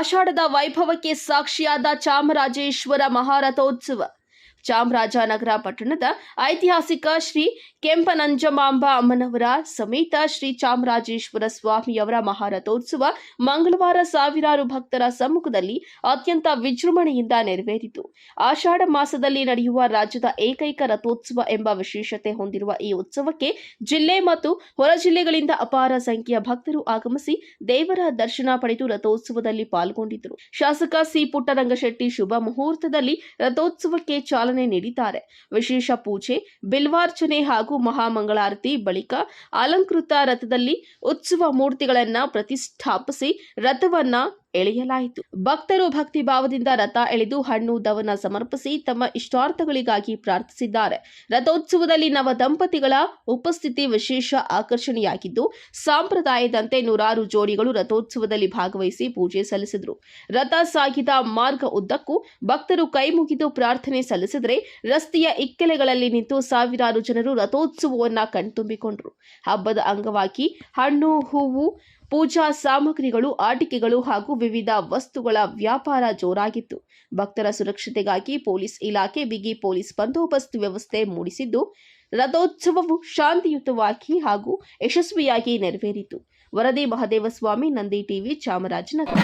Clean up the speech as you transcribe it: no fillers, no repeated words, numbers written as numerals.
ಆಷಾಢದ ವೈಭವಕ್ಕೆ ಸಾಕ್ಷಿಯಾದ ಚಾಮರಾಜೇಶ್ವರ ಮಹಾರಥೋತ್ಸವ. ಚಾಮರಾಜನಗರ ಪಟ್ಟಣದ ಐತಿಹಾಸಿಕ ಶ್ರೀ ಕೆಂಪನಂಜಮಾಂಬ ಅಮ್ಮನವರ ಸಮೇತ ಶ್ರೀ ಚಾಮರಾಜೇಶ್ವರ ಸ್ವಾಮಿಯವರ ಮಹಾರಥೋತ್ಸವ ಮಂಗಳವಾರ ಸಾವಿರಾರು ಭಕ್ತರ ಸಮ್ಮುಖದಲ್ಲಿ ಅತ್ಯಂತ ವಿಜೃಂಭಣೆಯಿಂದ ನೆರವೇರಿತು. ಆಷಾಢ ಮಾಸದಲ್ಲಿ ನಡೆಯುವ ರಾಜ್ಯದ ಏಕೈಕ ರಥೋತ್ಸವ ಎಂಬ ವಿಶೇಷತೆ ಹೊಂದಿರುವ ಈ ಉತ್ಸವಕ್ಕೆ ಜಿಲ್ಲೆ ಮತ್ತು ಹೊರ ಜಿಲ್ಲೆಗಳಿಂದ ಅಪಾರ ಸಂಖ್ಯೆಯ ಭಕ್ತರು ಆಗಮಿಸಿ ದೇವರ ದರ್ಶನ ಪಡೆದು ರಥೋತ್ಸವದಲ್ಲಿ ಪಾಲ್ಗೊಂಡಿದ್ದರು. ಶಾಸಕ ಸಿ ಪುಟ್ಟರಂಗಶೆಟ್ಟಿ ಶುಭ ಮುಹೂರ್ತದಲ್ಲಿ ರಥೋತ್ಸವಕ್ಕೆ ಚಾಲನೆ ನೀಡಿದ್ದಾರೆ. ವಿಶೇಷ ಪೂಜೆ, ಬಿಲ್ವಾರ್ಚನೆ ಹಾಗೂ ಮಹಾಮಂಗಳಾರತಿ ಬಳಿಕ ಅಲಂಕೃತ ರಥದಲ್ಲಿ ಉತ್ಸವ ಮೂರ್ತಿಗಳನ್ನು ಪ್ರತಿಷ್ಠಾಪಿಸಿ ರಥವನ್ನ ಎಳೆಯಲಾಯಿತು. ಭಕ್ತರು ಭಕ್ತಿ ಭಾವದಿಂದ ರಥ ಎಳೆದು ಹಣ್ಣು ದವನ ಸಮರ್ಪಿಸಿ ತಮ್ಮ ಇಷ್ಟಾರ್ಥಗಳಿಗಾಗಿ ಪ್ರಾರ್ಥಿಸಿದ್ದಾರೆ. ರಥೋತ್ಸವದಲ್ಲಿ ನವ ದಂಪತಿಗಳ ಉಪಸ್ಥಿತಿ ವಿಶೇಷ ಆಕರ್ಷಣೆಯಾಗಿದ್ದು, ಸಂಪ್ರದಾಯದಂತೆ ನೂರಾರು ಜೋಡಿಗಳು ರಥೋತ್ಸವದಲ್ಲಿ ಭಾಗವಹಿಸಿ ಪೂಜೆ ಸಲ್ಲಿಸಿದರು. ರಥ ಸಾಗಿದ ಮಾರ್ಗ ಉದ್ದಕ್ಕೂ ಭಕ್ತರು ಕೈ ಮುಗಿದು ಪ್ರಾರ್ಥನೆ ಸಲ್ಲಿಸಿದರೆ, ರಸ್ತೆಯ ಇಕ್ಕೆಲೆಗಳಲ್ಲಿ ನಿಂತು ಸಾವಿರಾರು ಜನರು ರಥೋತ್ಸವವನ್ನು ಕಣ್ತುಂಬಿಕೊಂಡರು. ಹಬ್ಬದ ಅಂಗವಾಗಿ ಹಣ್ಣು, ಹೂವು, ಪೂಜಾ ಸಾಮಗ್ರಿಗಳು, ಆಟಿಕೆಗಳು ಹಾಗೂ ವಿವಿಧ ವಸ್ತುಗಳ ವ್ಯಾಪಾರ ಜೋರಾಗಿತ್ತು. ಭಕ್ತರ ಸುರಕ್ಷತೆಗಾಗಿ ಪೊಲೀಸ್ ಇಲಾಖೆ ಬಿಗಿ ಪೊಲೀಸ್ ಬಂದೋಬಸ್ತ್ ವ್ಯವಸ್ಥೆ ಮೂಡಿಸಿದ್ದು, ರಥೋತ್ಸವವು ಶಾಂತಿಯುತವಾಗಿ ಹಾಗೂ ಯಶಸ್ವಿಯಾಗಿ ನೆರವೇರಿತು. ವರದಿ ಮಹದೇವಸ್ವಾಮಿ, ನಂದಿ ಟಿವಿ, ಚಾಮರಾಜನಗರ.